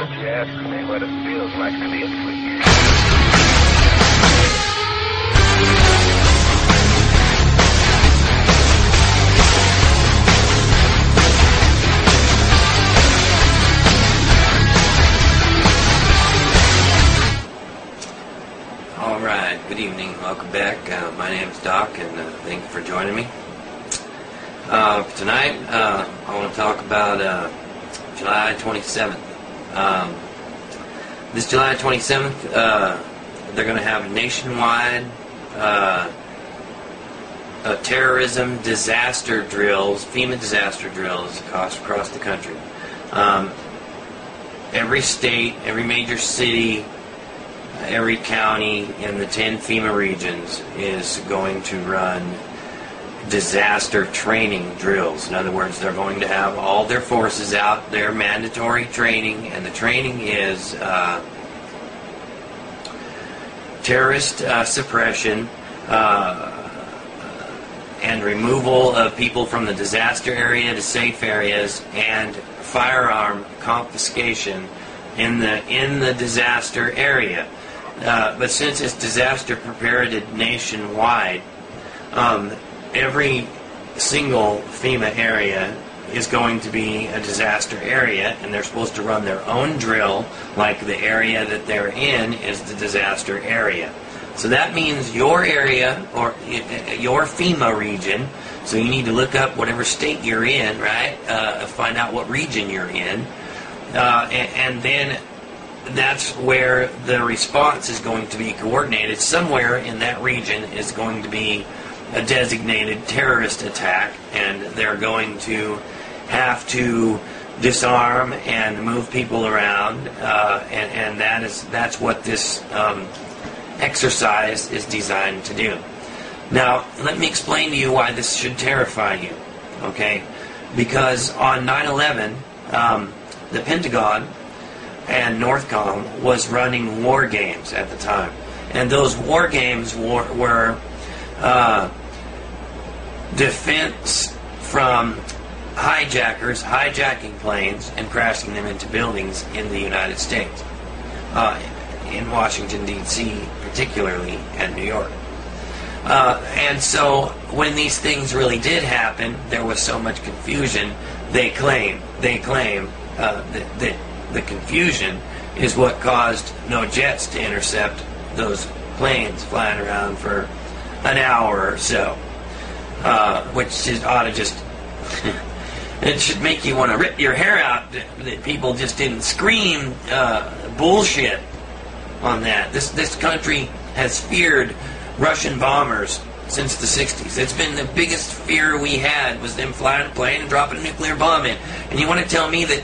Don't you ask me what it feels like to be a freak. Alright, good evening, welcome back. My name is Doc, and thank you for joining me. Tonight, I want to talk about July 27th. This July 27th, they're going to have nationwide terrorism disaster drills, FEMA disaster drills across the country. Every state, every major city, every county in the 10 FEMA regions is going to run disaster training drills. In other words, they're going to have all their forces out, their mandatory training, and the training is terrorist suppression and removal of people from the disaster area to safe areas, and firearm confiscation in the disaster area. But since it's disaster preparedness nationwide, every single FEMA area is going to be a disaster area, and they're supposed to run their own drill, like the area that they're in is the disaster area. So that means your area, or your FEMA region, so you need to look up whatever state you're in, right? Find out what region you're in, and then that's where the response is going to be coordinated. Somewhere in that region is going to be a designated terrorist attack, and they're going to have to disarm and move people around, and that's what this exercise is designed to do. Now, let me explain to you why this should terrify you, okay? Because on 9/11, the Pentagon and Northcom was running war games at the time, and those war games were defense from hijackers hijacking planes and crashing them into buildings in the United States, in Washington, D.C., particularly, and New York. And so when these things really did happen, there was so much confusion. They claim that the confusion is what caused no jets to intercept those planes flying around for an hour or so, which ought to just it should make you want to rip your hair out that people just didn't scream bullshit on that. This country has feared Russian bombers since the 60s. It's been the biggest fear we had, was them flying a plane and dropping a nuclear bomb in. And you want to tell me that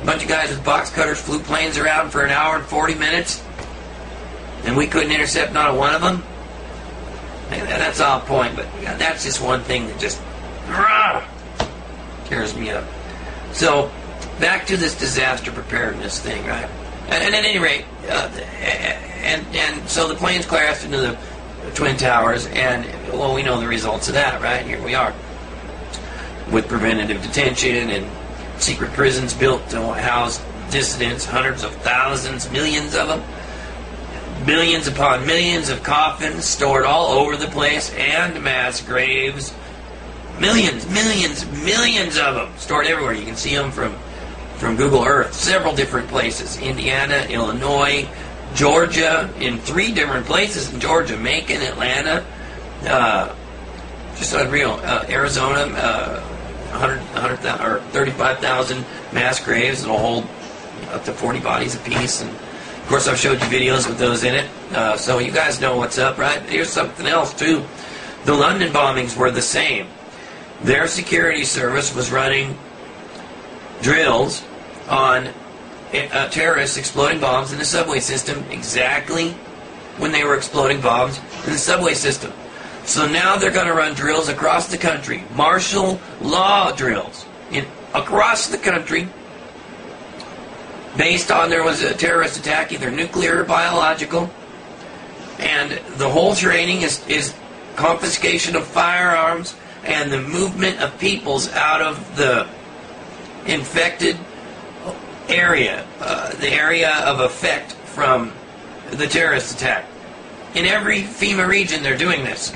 a bunch of guys with box cutters flew planes around for an hour and 40 minutes and we couldn't intercept not a one of them? That's all point, but that's just one thing that just tears me up. So, back to this disaster preparedness thing, right? And at any rate, and so the planes crashed into the Twin Towers, and, well, we know the results of that, right? Here we are, with preventative detention and secret prisons built to house dissidents, hundreds of thousands, millions of them, billions upon millions of coffins stored all over the place, and mass graves, millions of them stored everywhere. You can see them from Google Earth, several different places: Indiana, Illinois, Georgia, in 3 different places in Georgia, Macon, Atlanta, just unreal. Arizona, 100,000 or 35,000 mass graves that'll hold up to 40 bodies apiece. And of course, I've showed you videos with those in it, so you guys know what's up, right? Here's something else too. The London bombings were the same. Their security service was running drills on terrorists exploding bombs in the subway system exactly when they were exploding bombs in the subway system. So now they're going to run drills across the country, martial law drills across the country, based on there was a terrorist attack, either nuclear or biological, and the whole training is confiscation of firearms and the movement of peoples out of the infected area, the area of effect from the terrorist attack. In every FEMA region, they're doing this.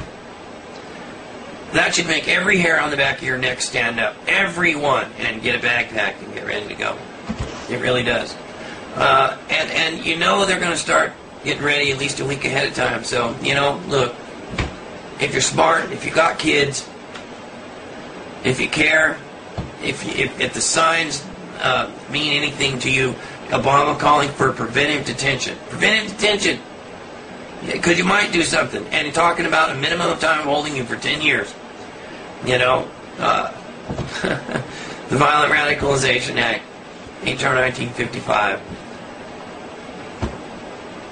That should make every hair on the back of your neck stand up. Every one. And get a backpack and get ready to go. It really does. And you know they're going to start getting ready at least a week ahead of time. So, you know, look, if you're smart, if you got kids, if you care, if the signs mean anything to you, Obama calling for preventive detention. Preventive detention. Because you might do something. And talking about a minimum of time holding you for 10 years. You know, the Violent Radicalization Act, H.R. 1955.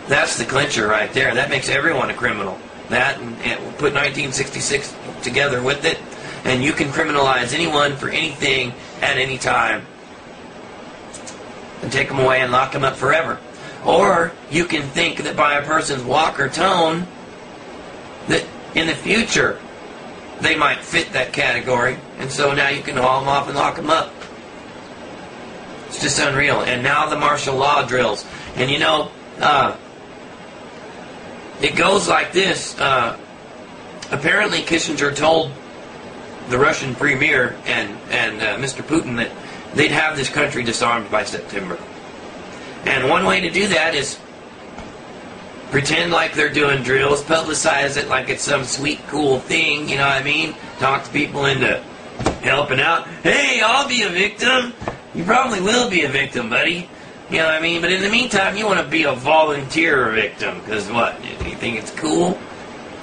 That's the clincher right there. That makes everyone a criminal. That, and we'll put 1966 together with it, and you can criminalize anyone for anything at any time and take them away and lock them up forever. Or you can think that by a person's walk or tone that in the future they might fit that category, and so now you can haul them off and lock them up. It's just unreal. And now the martial law drills. And you know, it goes like this. Apparently Kissinger told the Russian premier and Mr. Putin that they'd have this country disarmed by September. And one way to do that is pretend like they're doing drills, publicize it like it's some sweet, cool thing, you know what I mean? Talk to people into helping out. Hey, I'll be a victim. You probably will be a victim, buddy. You know what I mean? But in the meantime, you want to be a volunteer victim. Because what? You think it's cool?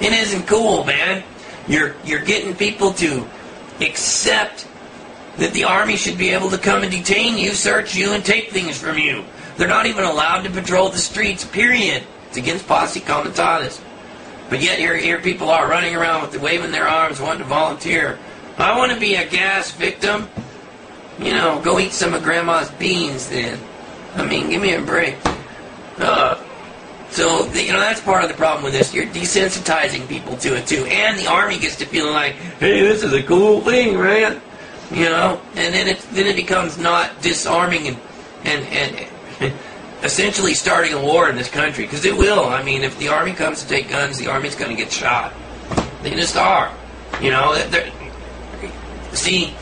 It isn't cool, man. You're getting people to accept that the Army should be able to come and detain you, search you, and take things from you. They're not even allowed to patrol the streets, period. It's against posse comitatus. But yet here people are running around with waving their arms, wanting to volunteer. I want to be a gas victim. You know, go eat some of Grandma's beans then. I mean, give me a break. So, you know, that's part of the problem with this. You're desensitizing people to it, too. And the Army gets to feeling like, hey, this is a cool thing, right? You know? And then it becomes not disarming and essentially starting a war in this country. Because it will. I mean, if the Army comes to take guns, the Army's going to get shot. They just are. You know? See,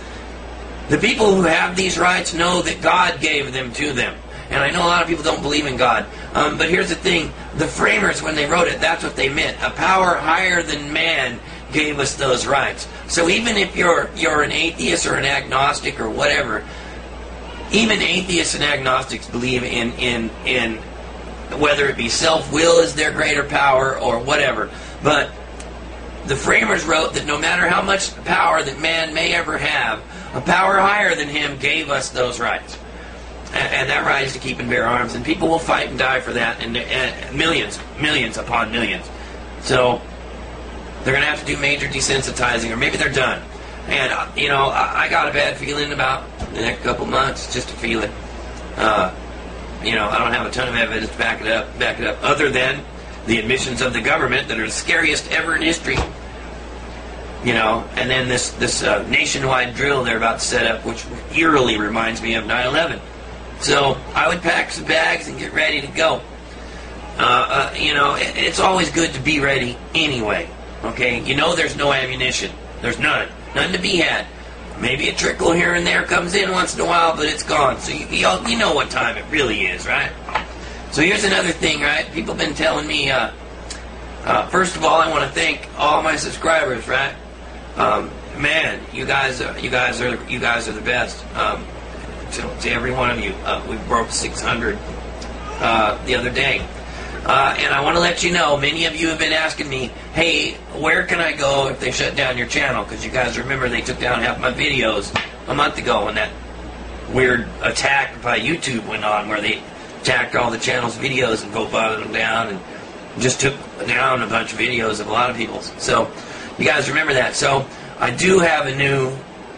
the people who have these rights know that God gave them to them. And I know a lot of people don't believe in God. But here's the thing. The framers, when they wrote it, that's what they meant. A power higher than man gave us those rights. So even if you're an atheist or an agnostic or whatever, even atheists and agnostics believe in whether it be self-will is their greater power or whatever. But the framers wrote that no matter how much power that man may ever have, a power higher than him gave us those rights. And that right is to keep and bear arms. And people will fight and die for that. And millions upon millions. So they're going to have to do major desensitizing. Or maybe they're done. And, you know, I got a bad feeling about the next couple months. Just a feeling. You know, I don't have a ton of evidence to back it up. Other than the admissions of the government that are the scariest ever in history. You know, and then this nationwide drill they're about to set up, which eerily reminds me of 9/11. So I would pack some bags and get ready to go. You know, it's always good to be ready anyway. Okay, you know there's no ammunition. There's none to be had. Maybe a trickle here and there comes in once in a while, but it's gone. So you know what time it really is, right? So here's another thing, right? People have been telling me. First of all, I want to thank all my subscribers, right? Man, you guys are the best. To every one of you, we broke 600 the other day, and I want to let you know. Many of you have been asking me, "Hey, where can I go if they shut down your channel?" Because you guys remember they took down half my videos a month ago when that weird attack by YouTube went on, where they attacked all the channel's videos and voted them down and just took down a bunch of videos of a lot of people's. So you guys remember that. So I do have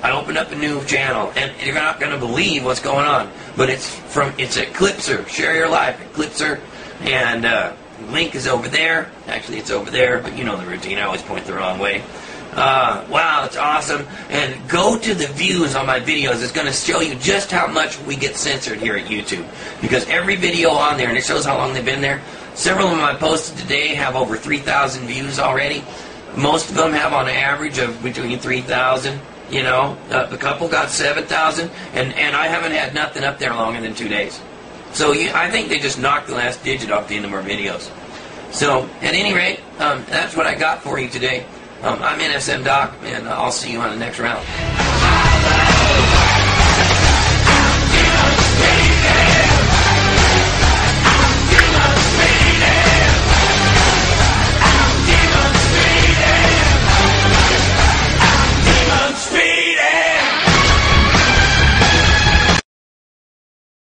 I opened up a new channel, and you're not going to believe what's going on. But it's at Clipser, Share Your Life at Clipser, and link is over there. Actually, it's over there, but you know the routine. I always point the wrong way. wow, it's awesome. And go to the views on my videos. It's going to show you just how much we get censored here at YouTube. Because every video on there, and it shows how long they've been there, several of them I posted today have over 3,000 views already. Most of them have on average of between 3,000. You know, a couple got 7,000, and I haven't had nothing up there longer than 2 days. So I think they just knocked the last digit off the end of our videos. So, at any rate, that's what I got for you today. I'm NSM Doc, and I'll see you on the next round.